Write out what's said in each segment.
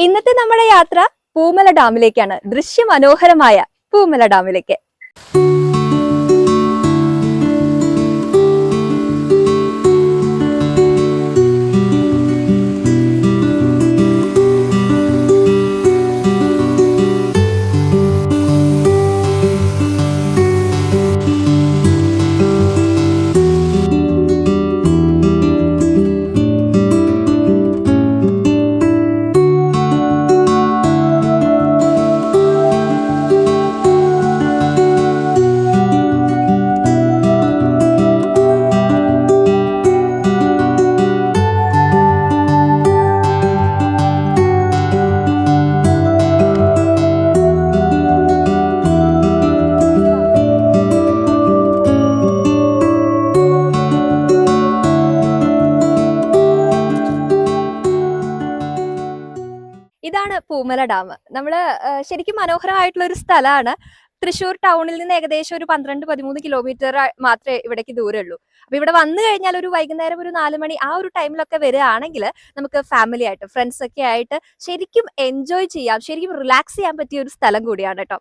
ഇന്നത്തെ നമ്മുടെ യാത്ര പൂമല ഡാമിലേക്കാണ്. ദൃശ്യമനോഹരമായ പൂമല ഡാമിലേക്ക്. ഇതാണ് പൂമല ഡാം. നമ്മള് ശരിക്കും മനോഹരമായിട്ടുള്ള ഒരു സ്ഥലമാണ്. തൃശ്ശൂർ ടൗണിൽ നിന്ന് ഏകദേശം ഒരു 12-13 കിലോമീറ്റർ മാത്രമേ ഇവിടേക്ക് ദൂരമുള്ളൂ. അപ്പൊ ഇവിടെ വന്നു കഴിഞ്ഞാൽ ഒരു വൈകുന്നേരം ഒരു 4 മണി ആ ഒരു ടൈമിലൊക്കെ വരികയാണെങ്കിൽ നമുക്ക് ഫാമിലി ആയിട്ട് ഫ്രണ്ട്സ് ഒക്കെ ആയിട്ട് ശരിക്കും എൻജോയ് ചെയ്യാം, ശരിക്കും റിലാക്സ് ചെയ്യാൻ പറ്റിയ ഒരു സ്ഥലം കൂടിയാണ് കേട്ടോ.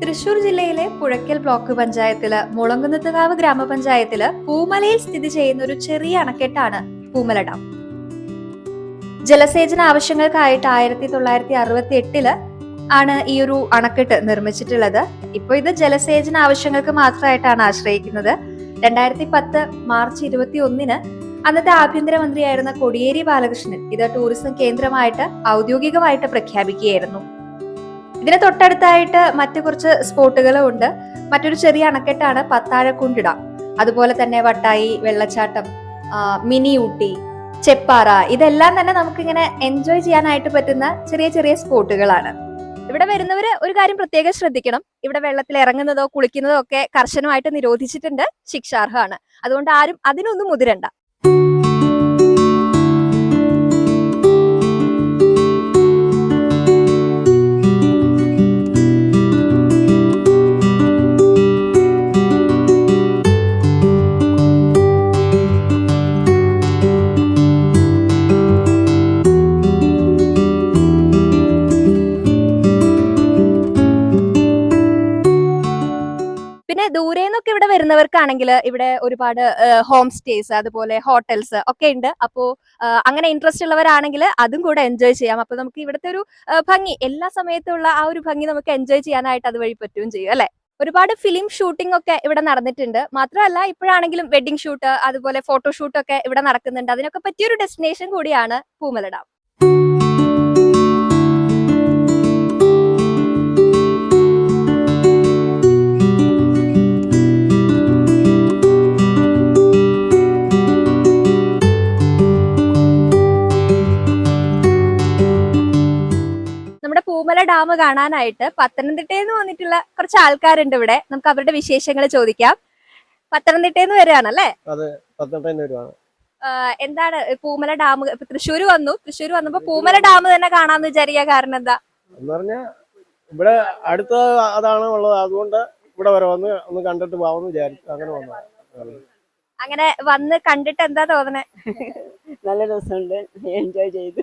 തൃശ്ശൂർ ജില്ലയിലെ പുഴയ്ക്കൽ ബ്ലോക്ക് പഞ്ചായത്തില് മുളങ്കുന്നത്തുകാവ് ഗ്രാമപഞ്ചായത്തില് പൂമലയിൽ സ്ഥിതി ചെയ്യുന്ന ഒരു ചെറിയ അണക്കെട്ടാണ് പൂമല ഡാം. ജലസേചന ആവശ്യങ്ങൾക്കായിട്ട് 1968 ആണ് ഈ ഒരു അണക്കെട്ട് നിർമ്മിച്ചിട്ടുള്ളത്. ഇപ്പോൾ ഇത് ജലസേചന ആവശ്യങ്ങൾക്ക് മാത്രമായിട്ടാണ് ആശ്രയിക്കുന്നത്. 2010 മാർച്ച് 21 അന്നത്തെ ആഭ്യന്തരമന്ത്രിയായിരുന്ന കോടിയേരി ബാലകൃഷ്ണൻ ഇത് ടൂറിസം കേന്ദ്രമായിട്ട് ഔദ്യോഗികമായിട്ട് പ്രഖ്യാപിക്കുകയായിരുന്നു. ഇതിന് തൊട്ടടുത്തായിട്ട് മറ്റു കുറച്ച് സ്പോട്ടുകളും ഉണ്ട്. മറ്റൊരു ചെറിയ അണക്കെട്ടാണ് പത്താഴക്കുണ്ട് ഡാം. അതുപോലെ തന്നെ വട്ടായി, വെള്ളച്ചാട്ടം, മിനി ഊട്ടി, ചെപ്പാറ, ഇതെല്ലാം തന്നെ നമുക്കിങ്ങനെ എൻജോയ് ചെയ്യാനായിട്ട് പറ്റുന്ന ചെറിയ ചെറിയ സ്പോട്ടുകളാണ്. ഇവിടെ വരുന്നവര് ഒരു കാര്യം പ്രത്യേകം ശ്രദ്ധിക്കണം. ഇവിടെ വെള്ളത്തിൽ ഇറങ്ങുന്നതോ കുളിക്കുന്നതോ ഒക്കെ കർശനമായിട്ട് നിരോധിച്ചിട്ടുണ്ട്, ശിക്ഷാർഹമാണ്. അതുകൊണ്ട് ആരും അതിനൊന്നും മുതിരണ്ട. പിന്നെ ദൂരെ നിന്നൊക്കെ ഇവിടെ വരുന്നവർക്കാണെങ്കിൽ ഇവിടെ ഒരുപാട് ഹോം സ്റ്റേസ്, അതുപോലെ ഹോട്ടൽസ് ഒക്കെ ഉണ്ട്. അപ്പോ അങ്ങനെ ഇൻട്രസ്റ്റ് ഉള്ളവരാണെങ്കിൽ അതും കൂടെ എൻജോയ് ചെയ്യാം. അപ്പൊ നമുക്ക് ഇവിടുത്തെ ഒരു ഭംഗി, എല്ലാ സമയത്തുള്ള ആ ഒരു ഭംഗി നമുക്ക് എൻജോയ് ചെയ്യാനായിട്ട് അതുവഴി പറ്റുകയും ചെയ്യും അല്ലെ. ഒരുപാട് ഫിലിം ഷൂട്ടിംഗ് ഒക്കെ ഇവിടെ നടന്നിട്ടുണ്ട്. മാത്രമല്ല ഇപ്പോഴാണെങ്കിലും വെഡിങ് ഷൂട്ട്, അതുപോലെ ഫോട്ടോഷൂട്ട് ഒക്കെ ഇവിടെ നടക്കുന്നുണ്ട്. അതിനൊക്കെ പറ്റിയൊരു ഡെസ്റ്റിനേഷൻ കൂടിയാണ് പൂമല ഡാം. നമ്മുടെ പൂമല ഡാം കാണാനായിട്ട് പത്തനംതിട്ടയിൽ നിന്ന് വന്നിട്ടുള്ള കുറച്ച് ആൾക്കാരുണ്ട് ഇവിടെ. നമുക്ക് അവരുടെ വിശേഷങ്ങൾ ചോദിക്കാം. പത്തനംതിട്ടയിൽ നിന്ന് വരികയാണല്ലേ? എന്താണ് പൂമല ഡാം? തൃശ്ശൂർ വന്നപ്പോ പൂമല ഡാം തന്നെ കാണാന്ന് വിചാരിക്കുക, കാരണം എന്താ? ഇവിടെ അടുത്ത അതാണ് ഉള്ളത്, അതുകൊണ്ട് ഇവിടെ വരെ വന്ന് ഒന്ന് കണ്ടിട്ട് പോവാന്ന് വിചാരിച്ചു. അങ്ങനെ വന്നു. അങ്ങനെ വന്ന് കണ്ടിട്ട് എന്താ തോന്നണേ? നല്ല രസമുണ്ട്, എൻജോയ് ചെയ്ത്.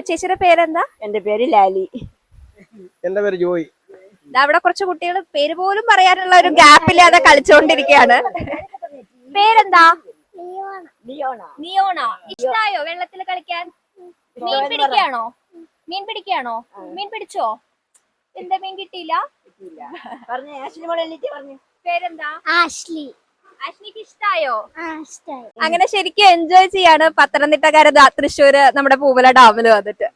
ചേച്ചിയുടെ പേരെന്താ? എന്റെ പേര് ലാലി. എന്റെ പേര് ജോയി. അവിടെ കുറച്ച് കുട്ടികൾ പേര് പോലും പറയാനുള്ള ഒരു ഗ്യാപ്പില്ലാതെ കളിച്ചോണ്ടിരിക്കുകയാണ്. പേരെന്താ? നിയോണ. ഇഷ്ടായോ വെള്ളത്തിൽ കളിക്കാൻ? മീൻ പിടിക്കുകയാണോ? മീൻ പിടിച്ചോ? എന്താ മീൻ കിട്ടിയില്ല? പേരെന്താ? ആഷ്ലിക്ക് ഇഷ്ടായോ? അങ്ങനെ ശരിക്കും എൻജോയ് ചെയ്യാണ് പത്തനംതിട്ടക്കാര് തൃശ്ശൂര് നമ്മുടെ പൂമല ഡാമിൽ വന്നിട്ട്.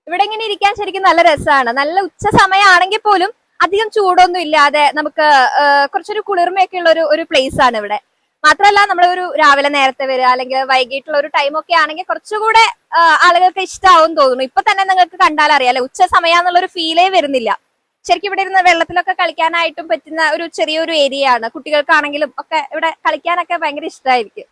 ഇവിടെ ഇങ്ങനെ ഇരിക്കാൻ ശരിക്കും നല്ല രസമാണ്. നല്ല ഉച്ച സമയമാണെങ്കിൽ പോലും അധികം ചൂടൊന്നും ഇല്ലാതെ നമുക്ക് കുറച്ചൊരു കുളിർമയൊക്കെ ഉള്ള ഒരു പ്ലേസ് ആണ് ഇവിടെ. മാത്രമല്ല നമ്മളൊരു രാവിലെ നേരത്തെ വരിക അല്ലെങ്കിൽ വൈകിട്ടുള്ള ഒരു ടൈം ഒക്കെ ആണെങ്കിൽ കുറച്ചുകൂടെ ആളുകൾക്ക് ഇഷ്ടമാവും തോന്നുന്നു. ഇപ്പൊ തന്നെ നിങ്ങൾക്ക് കണ്ടാൽ അറിയാലേ, ഉച്ച സമയാന്നുള്ളൊരു ഫീലേ വരുന്നില്ല. ശരിക്കും ഇവിടെ ഇരുന്ന് വെള്ളത്തിലൊക്കെ കളിക്കാനായിട്ടും പറ്റുന്ന ഒരു ചെറിയൊരു ഏരിയ ആണ്. കുട്ടികൾക്കാണെങ്കിലും ഒക്കെ ഇവിടെ കളിക്കാനൊക്കെ ഭയങ്കര ഇഷ്ടമായിരിക്കും.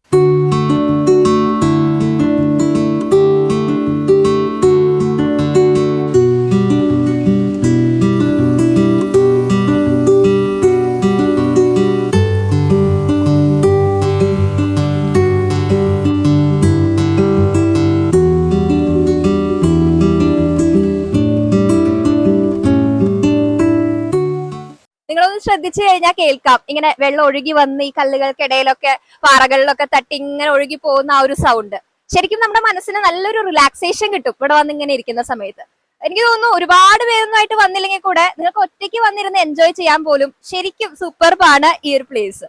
നിങ്ങളൊന്ന് ശ്രദ്ധിച്ചു കഴിഞ്ഞാൽ കേൾക്കാം ഇങ്ങനെ വെള്ളം ഒഴുകി വന്ന് ഈ കല്ലുകൾക്കിടയിലൊക്കെ പാറകളിലൊക്കെ തട്ടി ഇങ്ങനെ ഒഴുകി പോകുന്ന ആ ഒരു സൗണ്ട്. ശരിക്കും നമ്മുടെ മനസ്സിന് നല്ലൊരു റിലാക്സേഷൻ കിട്ടും ഇവിടെ വന്ന് ഇങ്ങനെ ഇരിക്കുന്ന സമയത്ത്. എനിക്ക് തോന്നുന്നു ഒരുപാട് പേരൊന്നുമായിട്ട് വന്നില്ലെങ്കിൽ കൂടെ നിങ്ങൾക്ക് ഒറ്റയ്ക്ക് വന്നിരുന്ന് എൻജോയ് ചെയ്യാൻ പോലും ശരിക്കും സൂപ്പർബാണ് ഈ ഒരു പ്ലേസ്.